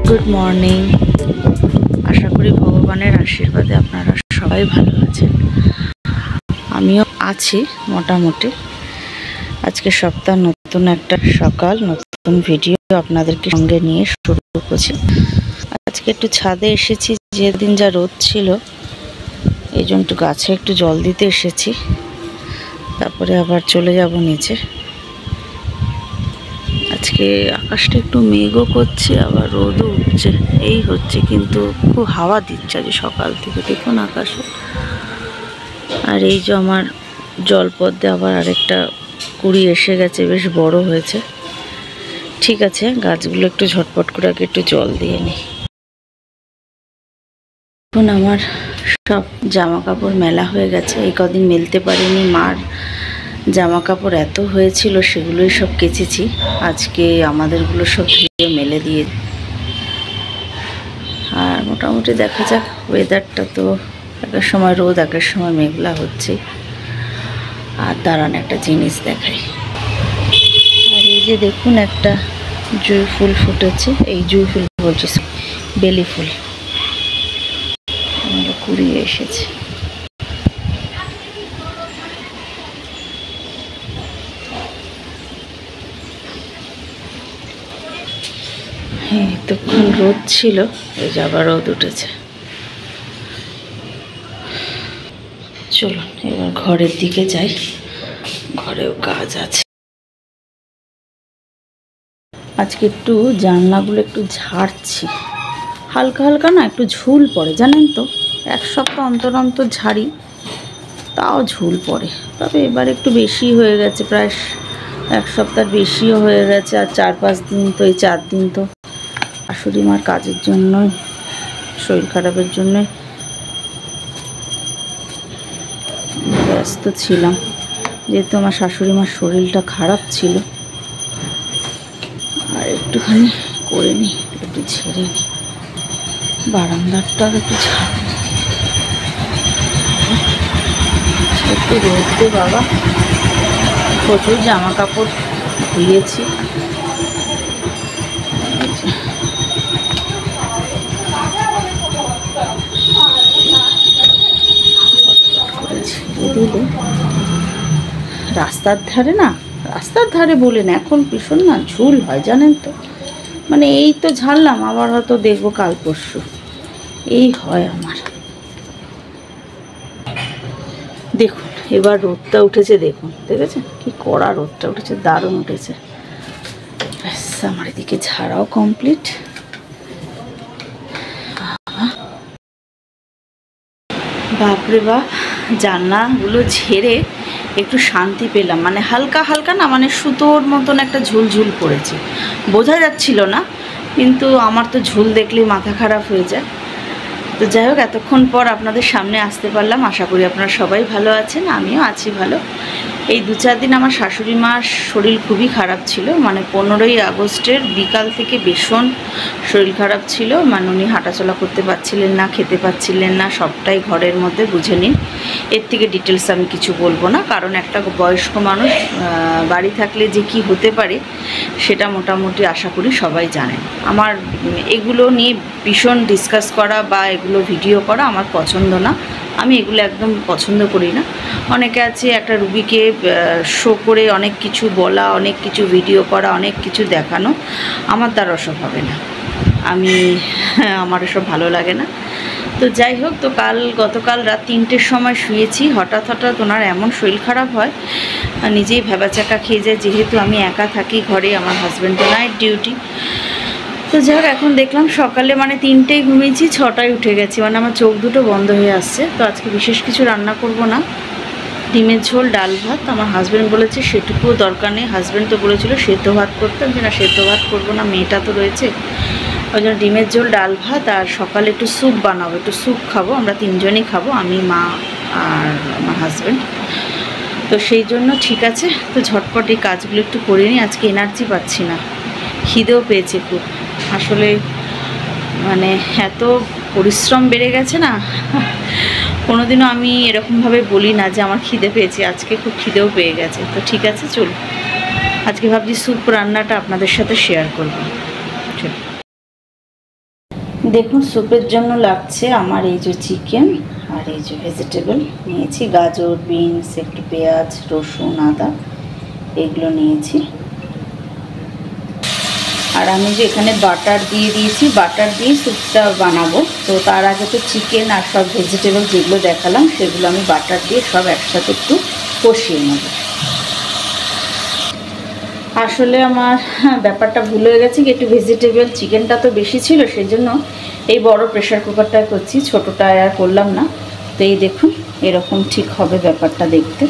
Good morning. আশা করি ভগবানের আশীর্বাদে আপনারা সবাই ভালো আছেন। আমিও আছি মোটামুটি। আজকে সপ্তাহ নতুন একটা সকাল, নতুন ভিডিও আপনাদেরকে সঙ্গে নিয়ে শুরু করছি। আজকে একটু ছাদে এসেছি, যেদিন যা রোদ ছিল এই জন্য একটু গাছে একটু জল দিতে এসেছি, তারপরে আবার চলে যাব নিচে। আজকে আকাশটা একটু মেঘও করছে, আবার রোদও উঠছে, এই হচ্ছে, কিন্তু খুব হাওয়া দিচ্ছে আজ সকাল থেকে, দেখুন আকাশে। আর এই যে আমার জলপদ্মে আবার আরেকটা কুড়ি এসে গেছে, বেশ বড় হয়েছে। ঠিক আছে, গাছগুলো একটু ঝটপট করে আগে একটু জল দিয়ে নিই। এখন আমার সব জামা কাপড় মেলা হয়ে গেছে, এই কদিন মেলতে পারিনি। মার জামা কাপড় এত হয়েছিল, সেগুলোই সব কেচেছি। আজকে আমাদেরগুলো সব ধুয়ে মেলে দিয়ে, আর মোটামুটি দেখা যাক। ওয়েদারটা তো একের সময় রোদ, একের সময় মেঘলা হচ্ছে। আর দাঁড়ান একটা জিনিস দেখাই। আর এই যে দেখুন, একটা জুঁই ফুল ফুটেছে। এই জুঁই ফুল বলছি, বেলি ফুল কুড়িয়ে এসেছে। হ্যাঁ, এতক্ষণ রোদ ছিল, এই যে আবার রোদ উঠেছে। চলুন এবার ঘরের দিকে যাই, ঘরেও কাজ আছে। আজকে একটু জানলাগুলো একটু ঝাড়ছি, হালকা হালকা না, একটু ঝুল পড়ে জানেন তো। এক সপ্তাহ অন্তর অন্তর ঝাড়ি, তাও ঝুল পড়ে। তবে এবার একটু বেশি হয়ে গেছে, প্রায় এক সপ্তাহ বেশিও হয়ে গেছে। আর 4-5 দিন তো, এই 4 দিন তো শাশুড়ি মার কাজের জন্যই, শরীর খারাপের জন্যই ব্যস্ত ছিলাম। যেহেতু আমার শাশুড়ি মার শরীরটা খারাপ ছিল, আর একটুখানি করে নিই, একটু ঝেড়ে নিই। বারান্দাটাও একটু ঝাড়, একটু রোদ দে বাবা। প্রচুর জামা কাপড় ধুয়েছি। করে ঝেড়ে দিলে রাস্তার ধারে না, রাস্তার ধারে বলে না, এখন ভীষণ না ঝুল হয় জানেন তো। মানে এই তো ঝাড়লাম, আবার হয়তো দেখবো কাল পরশু, এই হয় আমার। দেখুন এবার রোদটা উঠেছে, দেখুন, দেখেছেন কি কড়া রোদটা উঠেছে, দারুণ উঠেছে। ব্যাস, আমার এদিকে ঝাড়াও কমপ্লিট। বাপরে বাপ, জানলাগুলো ঝেড়ে একটু শান্তি পেলাম। মানে হালকা হালকা না, মানে সুতোর মতন একটা ঝুলঝুল পড়েছে, বোঝা যাচ্ছিল না, কিন্তু আমার তো ঝুল দেখলেই মাথা খারাপ হয়ে যায়। তো যাই হোক, এতক্ষণ পর আপনাদের সামনে আসতে পারলাম। আশা করি আপনারা সবাই ভালো আছেন, আমিও আছি ভালো। এই 2-4 দিন আমার শাশুড়ি মার শরীর খুবই খারাপ ছিল, মানে 15ই আগস্টের বিকাল থেকে ভীষণ শরীর খারাপ ছিল। মানে উনি হাঁটাচলা করতে পারছিলেন না, খেতে পারছিলেন না, সবটাই ঘরের মধ্যে, বুঝে নিন। এর থেকে ডিটেলস আমি কিছু বলবো না, কারণ একটা বয়স্ক মানুষ বাড়ি থাকলে যে কি হতে পারে সেটা মোটামুটি আশা করি সবাই জানেন। আমার এগুলো নিয়ে ভীষণ ডিসকাস করা বা এগুলো ভিডিও করা আমার পছন্দ না, আমি এগুলো একদম পছন্দ করি না। অনেকে আছে একটা রুগীকে শো করে অনেক কিছু বলা, অনেক কিছু ভিডিও করা, অনেক কিছু দেখানো, আমার দ্বারা ওসব হবে না। আমার এসব ভালো লাগে না। তো যাই হোক, তো গতকাল রাত 3টের সময় শুয়েছি, হঠাৎ ওনার এমন শরীর খারাপ হয়, নিজেই ভ্যাবাচাকা খেয়ে যায়। যেহেতু আমি একা থাকি ঘরে, আমার হাজব্যান্ডের নাইট ডিউটি। তো যাই হোক, এখন দেখলাম সকালে, মানে 3টেই ঘুমিয়েছি, 6টায় উঠে গেছি, মানে আমার চোখ দুটো বন্ধ হয়ে আসছে। তো আজকে বিশেষ কিছু রান্না করব না, ডিমের ঝোল, ডাল ভাত। আমার হাজব্যান্ড বলেছে সেটুকুও দরকার নেই, হাজব্যান্ড তো বলেছিল সেদ্ধ ভাত করতে, আমি না সেদ্ধ ভাত করবো না, মেয়েটা তো রয়েছে। ওই জন্য ডিমের ঝোল, ডাল ভাত, আর সকালে একটু স্যুপ বানাবো, একটু স্যুপ খাবো, আমরা 3জনই খাবো, আমি, মা আর আমার হাজব্যান্ড। তো সেই জন্য ঠিক আছে, তো ঝটপট এই কাজগুলো একটু করে নিই। আজকে এনার্জি পাচ্ছি না, খিদেও পেয়েছে খুব। আসলে মানে এত পরিশ্রম বেড়ে গেছে না, কোনোদিনও আমি এরকমভাবে বলি না যে আমার খিদে পেয়েছে, আজকে খুব খিদেও পেয়ে গেছে। তো ঠিক আছে, চলুন আজকে ভাবছি স্যুপ রান্নাটা আপনাদের সাথে শেয়ার করবো। চলুন। দেখুন স্যুপের জন্য লাগছে আমার এই যে চিকেন আর এই যে ভেজিটেবল নিয়েছি, গাজর, বিনস, একটু পেঁয়াজ, রসুন, আদা এগুলো নিয়েছি। আর আমি যে এখানে বাটার দিয়ে দিয়েছি, বাটার দিয়ে স্যুপটা বানাবো। তো তার আগে তো চিকেন আর সব ভেজিটেবল যেগুলো দেখালাম সেগুলো আমি বাটার দিয়ে সব একসাথে একটু কষিয়ে নেব। আসলে আমার ব্যাপারটা ভুল হয়ে গেছে কি, একটু ভেজিটেবল চিকেনটা তো বেশি ছিল, সেই জন্য এই বড় প্রেশার কুকারটা করছি, ছোটোটা আর করলাম না। তো এই দেখুন এরকম ঠিক হবে ব্যাপারটা, দেখতে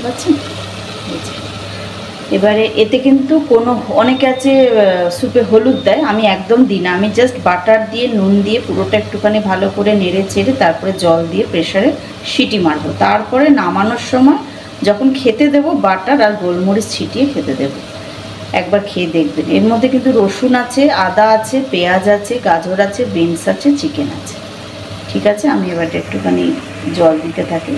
পাচ্ছেন। এবারে এতে কিন্তু অনেকে আছে স্যুপে হলুদ দেয়, আমি একদম দিই না। আমি জাস্ট বাটার দিয়ে নুন দিয়ে পুরোটা একটুখানি ভালো করে নেড়ে চেড়ে তারপরে জল দিয়ে প্রেশারে সিটি মারবো। তারপরে নামানোর সময় যখন খেতে দেবো বাটার আর গোলমরিচ ছিটিয়ে খেতে দেবো। একবার খেয়ে দেখবেন। এর মধ্যে কিন্তু রসুন আছে, আদা আছে, পেঁয়াজ আছে, গাজর আছে, বিনস আছে, চিকেন আছে। ঠিক আছে, আমি এবার একটুখানি জল দিতে থাকি।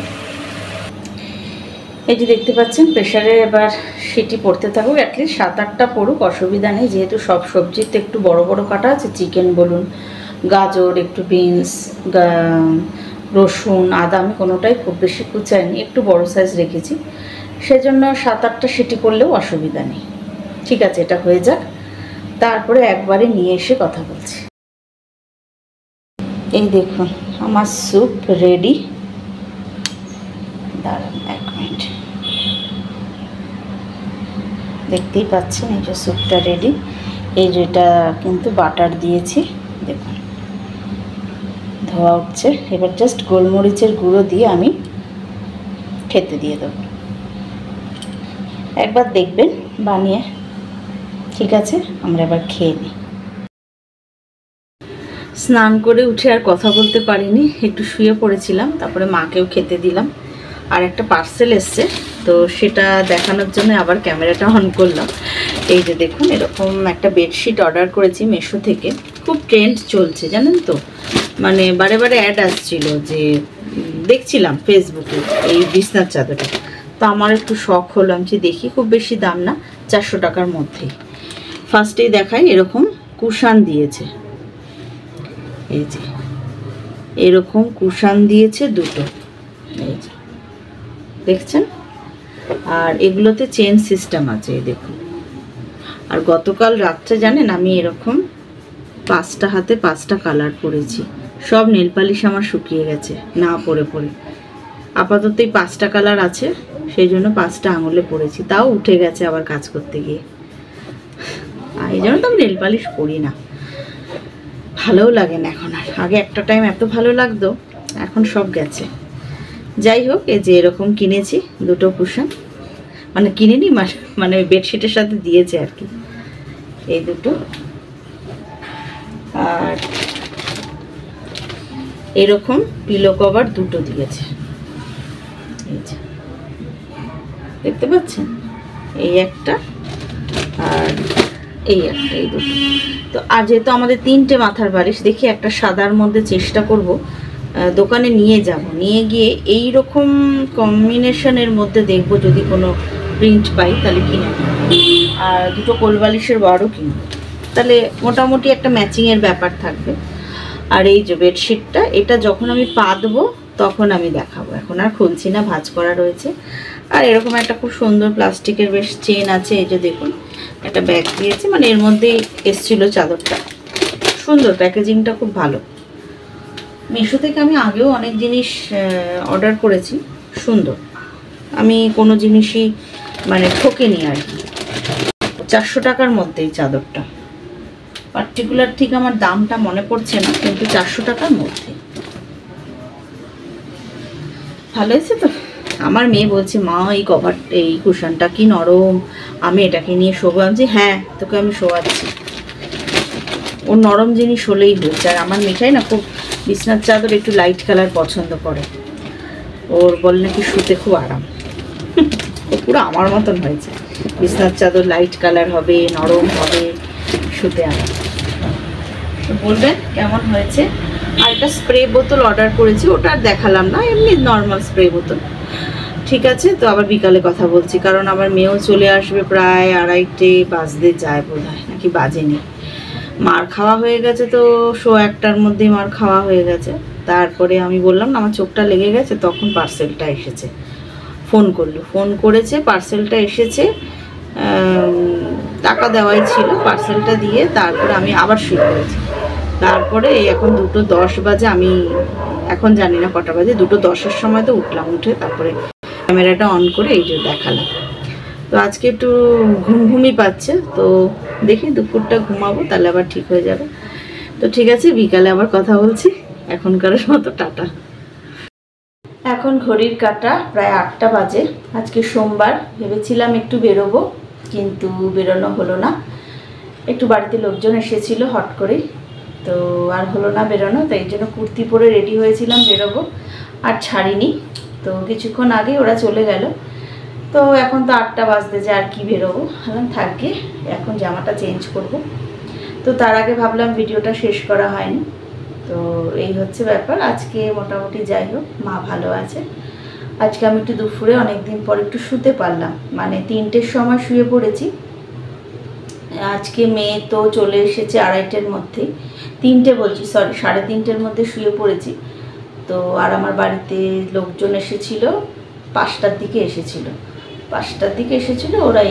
এই যে দেখতে পাচ্ছেন প্রেশারে এবার সিটি পড়তে থাকুক, অ্যাটলিস্ট 7-8টা পড়ুক, অসুবিধা নেই। যেহেতু সব সবজিতে একটু বড় বড় কাটা আছে, চিকেন বলুন, গাজর, একটু বিনস, রসুন, আদা আমি কোনোটাই খুব বেশি কুচাইনি, একটু বড় সাইজ রেখেছি, সেজন্য 7-8টা সিটি পড়লেও অসুবিধা নেই। ঠিক আছে, এটা হয়ে যাক, তারপরে একবারে নিয়ে এসে কথা বলছি। এই দেখুন আমার স্যুপ রেডি। দাঁড়ান 1 মিনিট, দেখতেই পাচ্ছেন এই যে স্যুপটা রেডি। এই যেটা কিন্তু বাটার দিয়েছি, দেখুন ধোয়া উঠছে। এবার জাস্ট গোলমরিচের গুঁড়ো দিয়ে আমি খেতে দিয়ে দেবো। একবার দেখবেন বানিয়ে। ঠিক আছে, আমরা এবার খেয়ে নিই। স্নান করে উঠে আর কথা বলতে পারিনি, একটু শুয়ে পড়েছিলাম, তারপরে মাকেও খেতে দিলাম। আর একটা পার্সেল এসছে, তো সেটা দেখানোর জন্য আবার ক্যামেরাটা অন করলাম। এই যে দেখুন এরকম একটা বেডশিট অর্ডার করেছি মিশো থেকে। খুব ট্রেন্ড চলছে জানেন তো, মানে বারে বারে অ্যাড আসছিল, যে দেখছিলাম ফেসবুকে এই বিছনার চাদরটা। তো আমার একটু শখ হলো, আমি দেখি, খুব বেশি দাম না, 400 টাকার মধ্যেই। ফার্স্টেই দেখাই, এরকম কুশান দিয়েছে, এই যে এরকম কুশান দিয়েছে দুটো, এই যে দেখছেন। আর এগুলোতে চেন সিস্টেম আছে, এই দেখুন। আর গতকাল রাত্রে জানেন আমি এরকম 5টা হাতে 5টা কালার পরেছি। সব নেল পালিশ আমার শুকিয়ে গেছে না পরে পরে। আপাতত এই 5টা কালার আছে, সেই জন্য 5টা আঙুলে পরেছি, তাও উঠে গেছে আবার কাজ করতে গিয়ে। এই জন্য তো আমি নেল পালিশ পরি না, ভালোও লাগে না এখন আর। আগে একটা টাইম এত ভালো লাগতো, এখন সব গেছে। যাই হোক, এই যে এরকম কিনেছি দুটো কুশন, মানে কিনিনি, মানে বেডশিটের সাথে দিয়েছে আর কি, এই দুটো। আর এরকম পিলো কভার দুটো দিয়েছে, এই যে দেখতে পাচ্ছেন, এই একটা আর এই একটা, এই দুটো। তো আর যেহেতু আমাদের 3টে মাথার বালিশ, দেখি একটা সাদার মধ্যে চেষ্টা করব, দোকানে নিয়ে যাব, নিয়ে গিয়ে এই রকম কম্বিনেশনের মধ্যে দেখব যদি কোনো প্রিন্ট পাই তাহলে কিনে। আর দুটো কোলবালিশের বড়ও কিনবো, তাহলে মোটামুটি একটা ম্যাচিংয়ের ব্যাপার থাকবে। আর এই যে বেডশিটটা, এটা যখন আমি পাতবো তখন আমি দেখাবো, এখন আর খুলছি না, ভাঁজ করা রয়েছে। আর এরকম একটা খুব সুন্দর প্লাস্টিকের বেশ চেন আছে, এই যে দেখুন একটা ব্যাগ দিয়েছে, মানে এর মধ্যেই এসছিল চাদরটা। সুন্দর প্যাকেজিংটা, খুব ভালো। মিশো থেকে আমি আগেও অনেক জিনিস অর্ডার করেছি, সুন্দর। আমি কোনো জিনিসই মানে ঠকিনি আর কি। 400 টাকার মধ্যে এই চাদরটা, পার্টিকুলার ঠিক আমার দামটা মনে পড়ছে না, কিন্তু 400 টাকার মধ্যে। ভালো হয়েছে তো। আমার মেয়ে বলছে, মা এই কভারটা, এই কুশনটা কি নরম, আমি এটাকে নিয়ে শোবো। আমি হ্যাঁ, তোকে আমি শোয়াচ্ছি। ওর নরম জিনিস হলেই হয়েছে। আর আমার মেয়েটাই না খুব বিছনার চাদর একটু লাইট কালার পছন্দ করে, ওর বলে নাকি শুতে খুব আরাম। ও পুরো আমার মতন হয়েছে, বিছনার চাদর লাইট কালার হবে, নরম হবে, শুতে আরাম। তো বলবেন কেমন হয়েছে। আর একটা স্প্রে বোতল অর্ডার করেছি, ওটা আর দেখালাম না, এমনি নর্মাল স্প্রে বোতল। ঠিক আছে, তো আবার বিকালে কথা বলছি, কারণ আমার মেয়েও চলে আসবে, প্রায় 2:30 বাজতে যায় বোধ হয়, নাকি বাজেনি, মার খাওয়া হয়ে গেছে, তো 1:15-র মধ্যেই মার খাওয়া হয়ে গেছে। তারপরে আমি বললাম না আমার চোখটা লেগে গেছে, তখন পার্সেলটা এসেছে। ফোন করেছে, পার্সেলটা এসেছে, টাকা দেওয়াই ছিল। পার্সেলটা দিয়ে তারপরে আমি আবার শুয়ে পড়েছি। তারপরে এখন 2:10 বাজে, আমি এখন জানি না কটা বাজে, 2:10-এর সময় তো উঠলাম, উঠে তারপরে ক্যামেরাটা অন করে এই যে দেখালাম। তো আজকে একটু ঘুমই পাচ্ছে, তো দেখি দুপুরটা ঘুমাবো, তাহলে আবার ঠিক হয়ে যাবে। তো ঠিক আছে, বিকালে আবার কথা বলছি। এখনকার মতো টাটা। এখন ঘড়ির কাঁটা প্রায় 8টা বাজে। আজকে সোমবার, ভেবেছিলাম একটু বেরোবো, কিন্তু বেরোনো হলো না। একটু বাড়িতে লোকজন এসেছিল হট করেই, তো আর হলো না বেরোনো। তাই জন্য কুর্তি পরে রেডি হয়েছিলাম বেরোবো, আর ছাড়িনি। তো কিছুক্ষণ আগে ওরা চলে গেল। তো এখন তো 8টা বাজতে, যে আর কি বেরোবো, ভাবলাম থাকে, এখন জামাটা চেঞ্জ করব। তো তার আগে ভাবলাম ভিডিওটা শেষ করা হয়নি। তো এই হচ্ছে ব্যাপার। আজকে মোটামুটি যাই হোক, মা ভালো আছে। আজকে আমি একটু দুপুরে অনেক দিন পর একটু শুতে পারলাম, মানে 3টের সময় শুয়ে পড়েছি। আজকে মেয়ে তো চলে এসেছে 2:30-এর মধ্যে, 3টে বলছি, সরি 3:30-এর মধ্যে শুয়ে পড়েছি। তো আর আমার বাড়িতে লোকজন এসেছিল 5টার দিকে এসেছিল। ওরা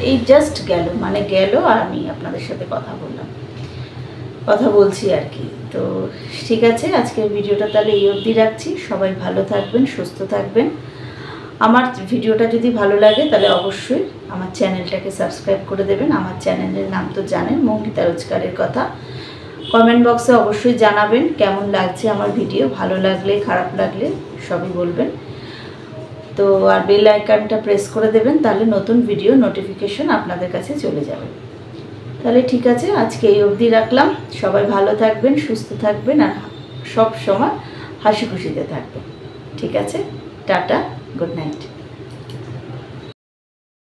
এই জাস্ট গেল, মানে গেল, আর আমি আপনাদের সাথে কথা বলছি আর কি। তো ঠিক আছে, আজকের ভিডিওটা তাহলে এই অবধি রাখছি। সবাই ভালো থাকবেন, সুস্থ থাকবেন। আমার ভিডিওটা যদি ভালো লাগে তাহলে অবশ্যই আমার চ্যানেলটাকে সাবস্ক্রাইব করে দেবেন। আমার চ্যানেলের নাম তো জানেন, মৌমিতা রোজকারের কথা। কমেন্ট বক্সে অবশ্যই জানাবেন কেমন লাগছে আমার ভিডিও, ভালো লাগলে খারাপ লাগলে সবই বলবেন। তো আর বেল আইকনটা প্রেস করে দেবেন, তাহলে নতুন ভিডিও নোটিফিকেশন আপনাদের কাছে চলে যাবে। তাহলে ঠিক আছে, আজকে এই অবধি রাখলাম। সবাই ভালো থাকবেন, সুস্থ থাকবেন, আর সব সময় হাসি খুশিতে থাকবেন। ঠিক আছে, টাটা, গুড নাইট।